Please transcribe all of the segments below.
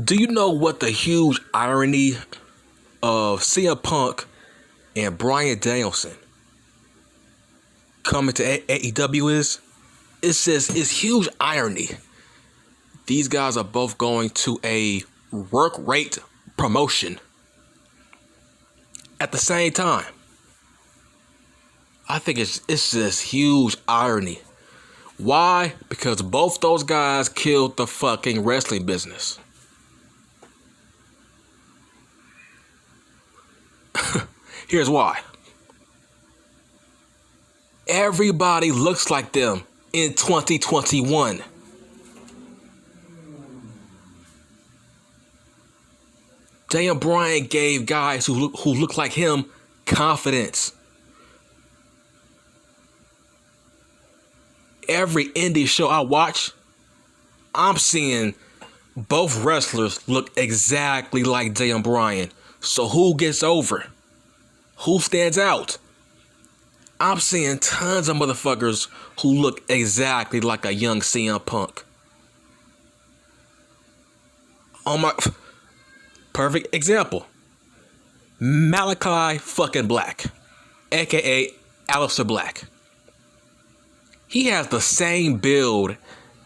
Do you know what the huge irony of CM Punk and Bryan Danielson coming to AEW is? It's huge irony. These guys are both going to a work rate promotion at the same time. I think it's just huge irony. Why? Because both those guys killed the fucking wrestling business. Here's why. Everybody looks like them in 2021. Daniel Bryan gave guys who look like him confidence. Every indie show I watch, I'm seeing both wrestlers look exactly like Daniel Bryan. So who gets over? Who stands out? I'm seeing tons of motherfuckers who look exactly like a young CM Punk. Oh my... Perfect example. Malachi fucking Black, aka Aleister Black. He has the same build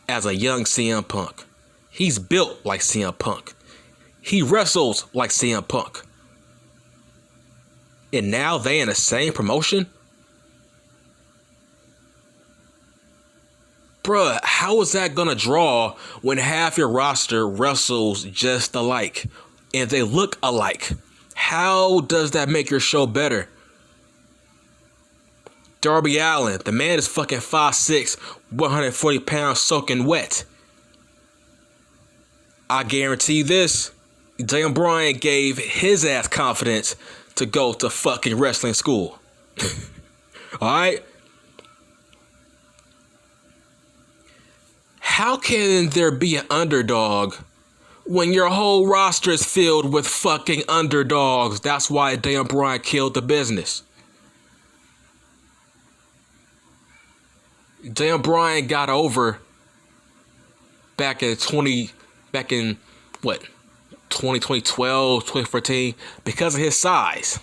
as a young CM Punk. He's built like CM Punk. He wrestles like CM Punk. And now they in the same promotion? Bruh, how is that gonna draw when half your roster wrestles just alike? And they look alike? How does that make your show better? Darby Allin, the man is fucking 5'6", 140 pounds soaking wet. I guarantee this, Daniel Bryan gave his ass confidence to go to fucking wrestling school. Alright? How can there be an underdog when your whole roster is filled with fucking underdogs? That's why Daniel Bryan killed the business. Daniel Bryan got over back in 2012, 2014 because of his size.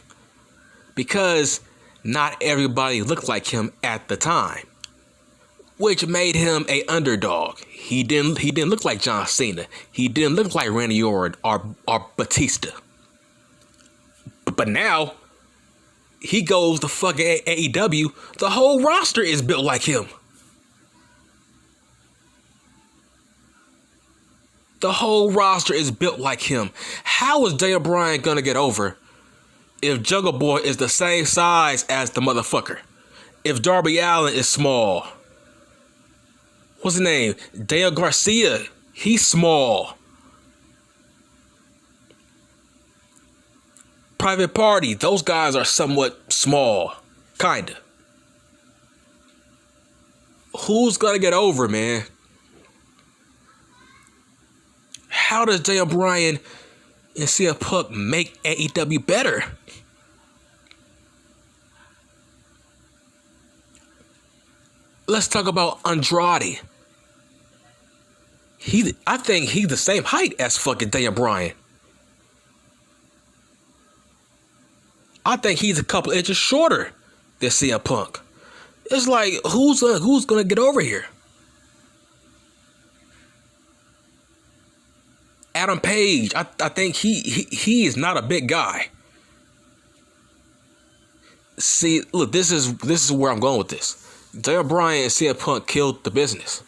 Because not everybody looked like him at the time, which made him a underdog. He didn't look like John Cena. He didn't look like Randy Orton or Batista. But now he goes to fucking AEW. The whole roster is built like him. The whole roster is built like him. How is Daniel Bryan gonna get over if Jungle Boy is the same size as the motherfucker? If Darby Allin is small? What's his name? Daniel Garcia. He's small. Private Party. Those guys are somewhat small. Kinda. Who's gonna get over, man? How does Daniel Bryan and CM Punk make AEW better? Let's talk about Andrade. I think he's the same height as fucking Daniel Bryan. I think he's a couple inches shorter than CM Punk. It's like, who's gonna get over here? Adam Page, I think he is not a big guy. See, look, this is where I'm going with this. Daniel Bryan and CM Punk killed the business.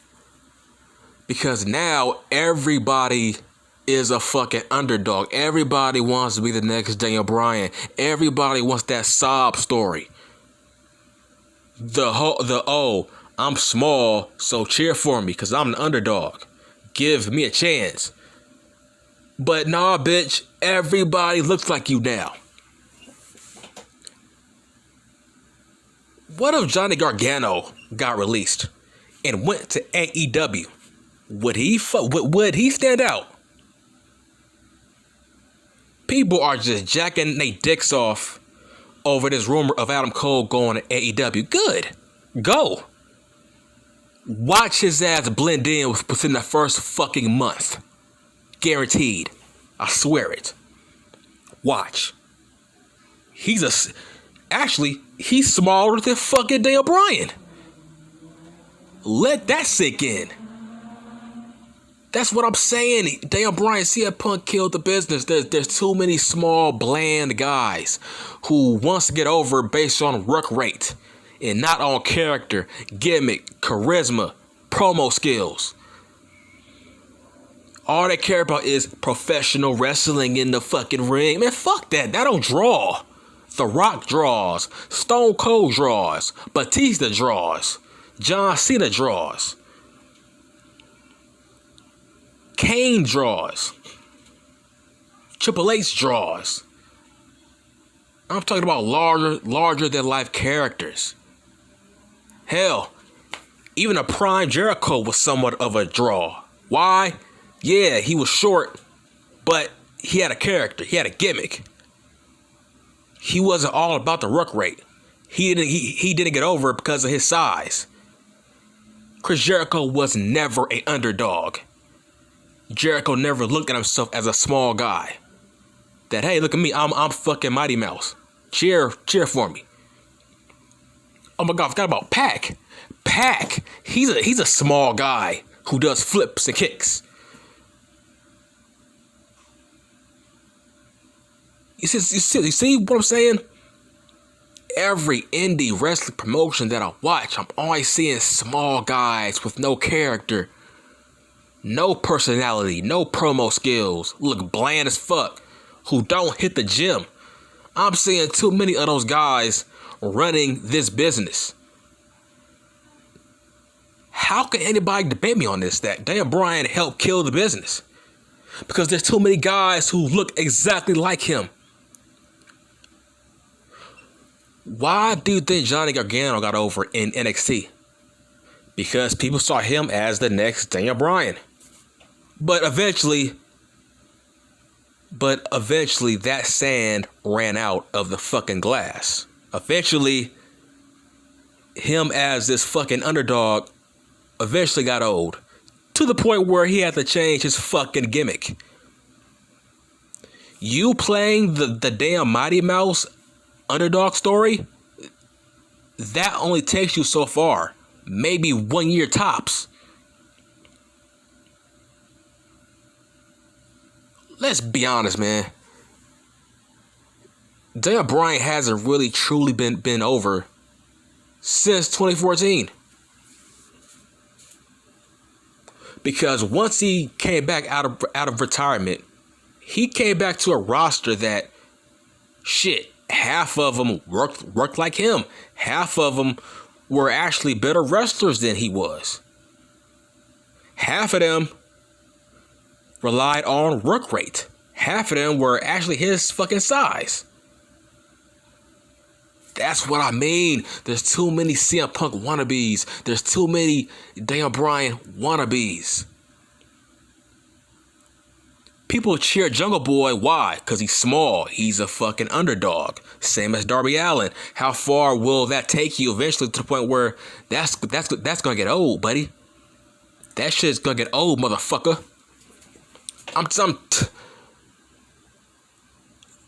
Because now everybody is a fucking underdog. Everybody wants to be the next Daniel Bryan. Everybody wants that sob story. I'm small, so cheer for me because I'm the underdog. Give me a chance. But nah, bitch, everybody looks like you now. What if Johnny Gargano got released and went to AEW? Would he stand out? People are just jacking their dicks off over this rumor of Adam Cole going to AEW. Good. Go. Watch his ass blend in within the first fucking month. Guaranteed. I swear it. Watch. Actually, he's smaller than fucking Daniel Bryan. Let that sink in. That's what I'm saying. Daniel Bryan, CM Punk killed the business. There's too many small, bland guys who wants to get over based on work rate and not on character, gimmick, charisma, promo skills. All they care about is professional wrestling in the fucking ring. Man, fuck that. That don't draw. The Rock draws. Stone Cold draws. Batista draws. John Cena draws. Kane draws. Triple H draws. I'm talking about larger than life characters. Hell, even a prime Jericho was somewhat of a draw. Why? Yeah, he was short, but he had a character. He had a gimmick. He wasn't all about the work rate. He didn't get over because of his size. Chris Jericho was never an underdog. Jericho never looked at himself as a small guy. That, hey, look at me, I'm fucking Mighty Mouse. Cheer for me. Oh my God, I forgot about Pac. Pac, he's a small guy who does flips and kicks. You see what I'm saying? Every indie wrestling promotion that I watch, I'm always seeing small guys with no character, no personality, no promo skills, look bland as fuck, who don't hit the gym. I'm seeing too many of those guys running this business. How can anybody debate me on this, that Daniel Bryan helped kill the business? Because there's too many guys who look exactly like him. Why do you think Johnny Gargano got over in NXT? Because people saw him as the next Daniel Bryan. But eventually that sand ran out of the fucking glass. Eventually, him as this fucking underdog eventually got old. To the point where he had to change his fucking gimmick. You playing the damn Mighty Mouse underdog story, that only takes you so far. Maybe 1 year tops. Let's be honest, man. Daniel Bryan hasn't really truly been over since 2014. Because once he came back out of retirement, he came back to a roster that, shit, half of them worked like him. Half of them were actually better wrestlers than he was. Half of them relied on work rate. Half of them were actually his fucking size. That's what I mean. There's too many CM Punk wannabes. There's too many Daniel Bryan wannabes. People cheer Jungle Boy. Why? Because he's small. He's a fucking underdog. Same as Darby Allin. How far will that take you eventually to the point where that's gonna get old, buddy? That shit's gonna get old, motherfucker.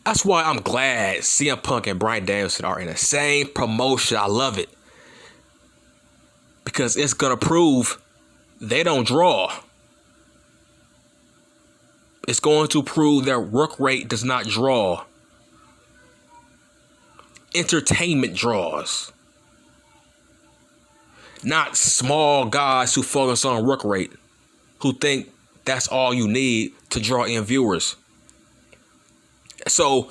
That's why I'm glad CM Punk and Bryan Danielson are in the same promotion. I love it. Because it's gonna prove they don't draw. It's going to prove their work rate does not draw. Entertainment draws. Not small guys who focus on work rate, who think that's all you need to draw in viewers. So,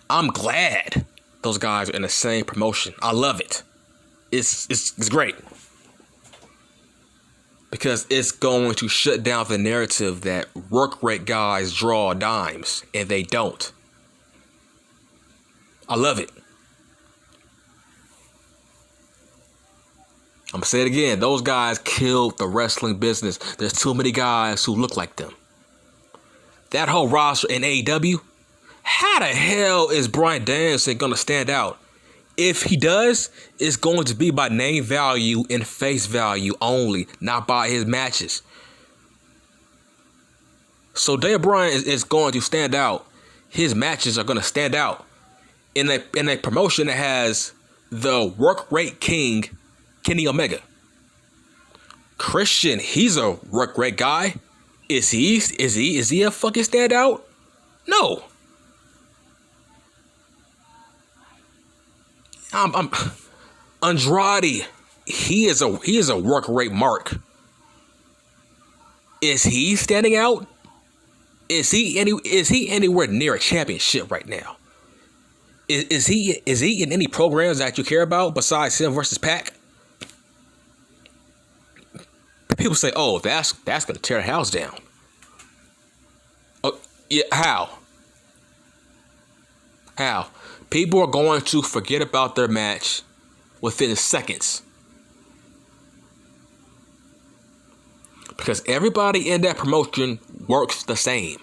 I'm glad those guys are in the same promotion. I love it. It's great. Because it's going to shut down the narrative that work rate guys draw dimes, and they don't. I love it. I'm going to say it again. Those guys killed the wrestling business. There's too many guys who look like them. That whole roster in AEW, how the hell is Bryan Danielson going to stand out? If he does, it's going to be by name value and face value only, not by his matches. So Daniel Bryan is going to stand out. His matches are going to stand out in a promotion that has the work rate king, Kenny Omega. Christian, he's a work rate guy. Is he a fucking standout? No. I'm Andrade. He is a work rate mark. Is he standing out? Is he anywhere near a championship right now? Is he in any programs that you care about besides him versus Pac? People say, "Oh, that's gonna tear the house down." Oh, yeah, how? How? People are going to forget about their match within seconds. Because everybody in that promotion works the same.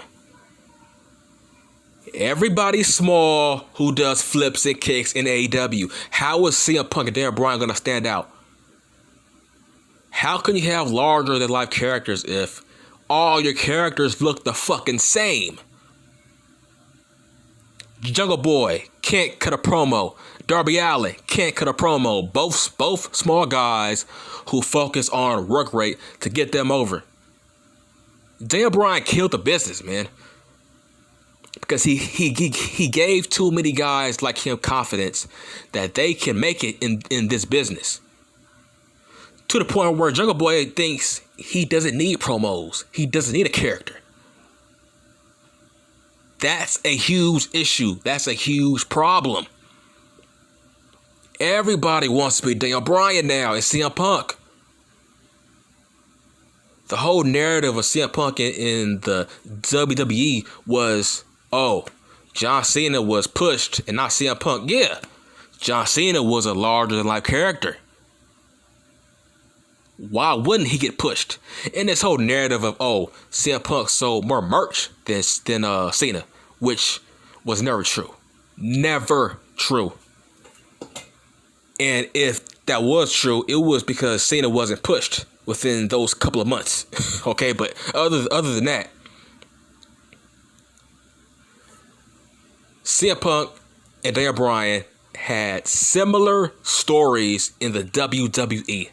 Everybody's small who does flips and kicks in AEW. How is CM Punk and Daniel Bryan going to stand out? How can you have larger than life characters if all your characters look the fucking same? Jungle Boy can't cut a promo. Darby Allin can't cut a promo. Both small guys who focus on work rate to get them over. Daniel Bryan killed the business, man. Because he gave too many guys like him confidence that they can make it in this business. To the point where Jungle Boy thinks he doesn't need promos. He doesn't need a character. That's a huge issue. That's a huge problem. Everybody wants to be Daniel Bryan now and CM Punk. The whole narrative of CM Punk in the WWE was, oh, John Cena was pushed and not CM Punk. Yeah, John Cena was a larger-than-life character. Why wouldn't he get pushed? And this whole narrative of, oh, CM Punk sold more merch than Cena, which was never true. Never true. And if that was true, it was because Cena wasn't pushed within those couple of months. Okay, but other than that, CM Punk and Daniel Bryan had similar stories in the WWE.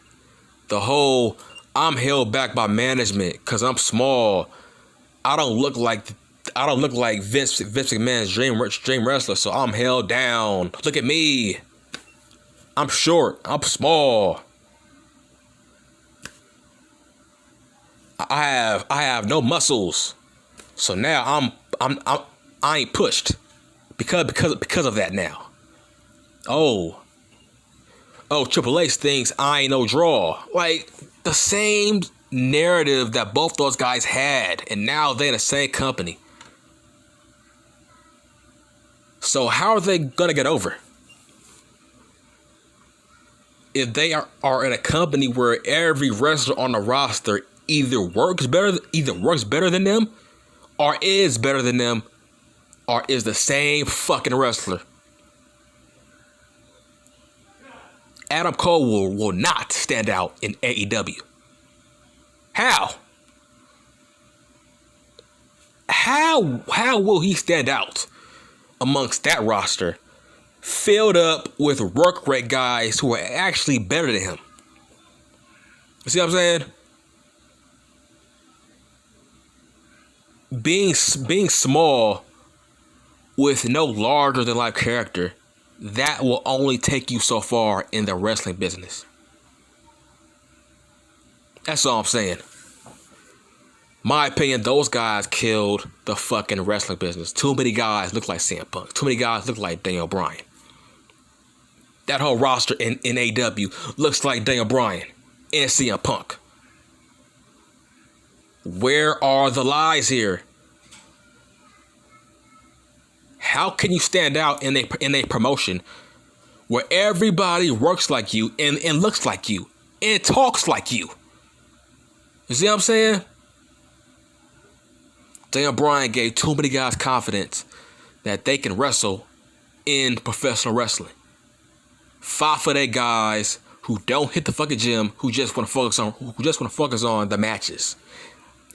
The whole, I'm held back by management because I'm small. I don't look like Vince McMahon's dream wrestler, so I'm held down. Look at me. I'm short. I'm small. I have no muscles. So now I ain't pushed because of that now. Oh, Triple H thinks I ain't no draw. Like the same narrative that both those guys had, and now they're in the same company. So how are they gonna get over? If they are in a company where every wrestler on the roster either works better than them, or is better than them, or is the same fucking wrestler. Adam Cole will not stand out in AEW. How? How will he stand out amongst that roster filled up with work rate guys who are actually better than him? You see what I'm saying? Being small with no larger than life character, that will only take you so far in the wrestling business. That's all I'm saying. My opinion, those guys killed the fucking wrestling business. Too many guys look like CM Punk. Too many guys look like Daniel Bryan. That whole roster in AEW looks like Daniel Bryan and CM Punk. Where are the lies here? How can you stand out in a promotion where everybody works like you and looks like you and talks like you? You see what I'm saying? Daniel Bryan gave too many guys confidence that they can wrestle in professional wrestling. 5'8" guys who don't hit the fucking gym, who just want to focus on the matches.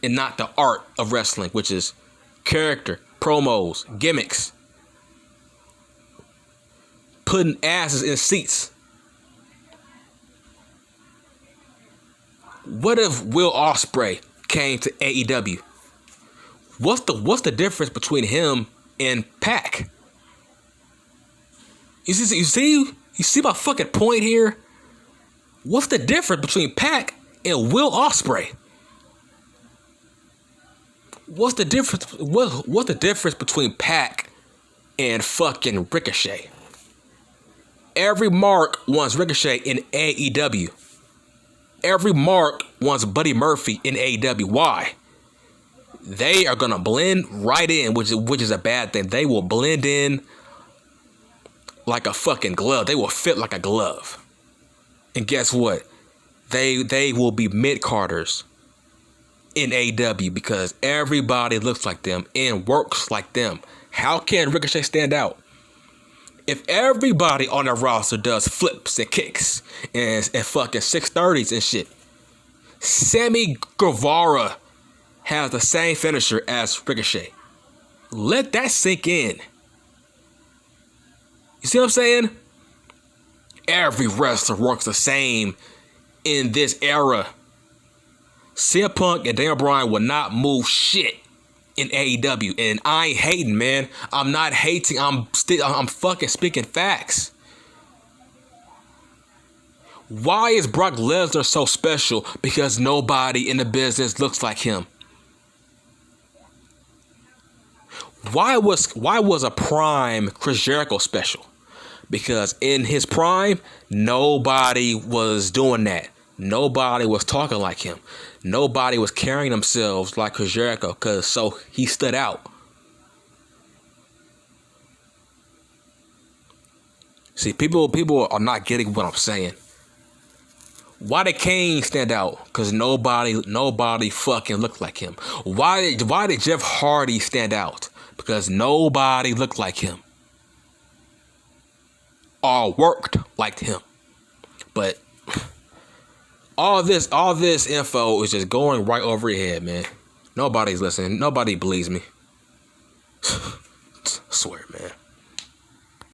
and not the art of wrestling, which is character, promos, gimmicks, putting asses in seats. What if Will Ospreay came to AEW? What's the difference between him and Pac? You see my fucking point here? What's the difference between Pac and Will Ospreay? What's the difference between Pac and fucking Ricochet? Every mark wants Ricochet in AEW. Every mark wants Buddy Murphy in AEW. Why? They are gonna blend right in, which is a bad thing. They will blend in like a fucking glove. They will fit like a glove. And guess what? They will be mid-carders in AEW because everybody looks like them and works like them. How can Ricochet stand out? If everybody on the roster does flips and kicks and fucking 630s and shit, Sammy Guevara has the same finisher as Ricochet. Let that sink in. You see what I'm saying? Every wrestler works the same in this era. CM Punk and Daniel Bryan will not move shit in AEW, and I ain't hating, man. I'm not hating. I'm fucking speaking facts. Why is Brock Lesnar so special? Because nobody in the business looks like him. Why was a prime Chris Jericho special? Because in his prime, nobody was doing that. Nobody was talking like him. Nobody was carrying themselves like Chris Jericho, so he stood out. See, people are not getting what I'm saying. Why did Kane stand out? Because nobody fucking looked like him. Why did Jeff Hardy stand out? Because nobody looked like him. Or worked like him. But all this info is just going right over your head, man. Nobody's listening. Nobody believes me.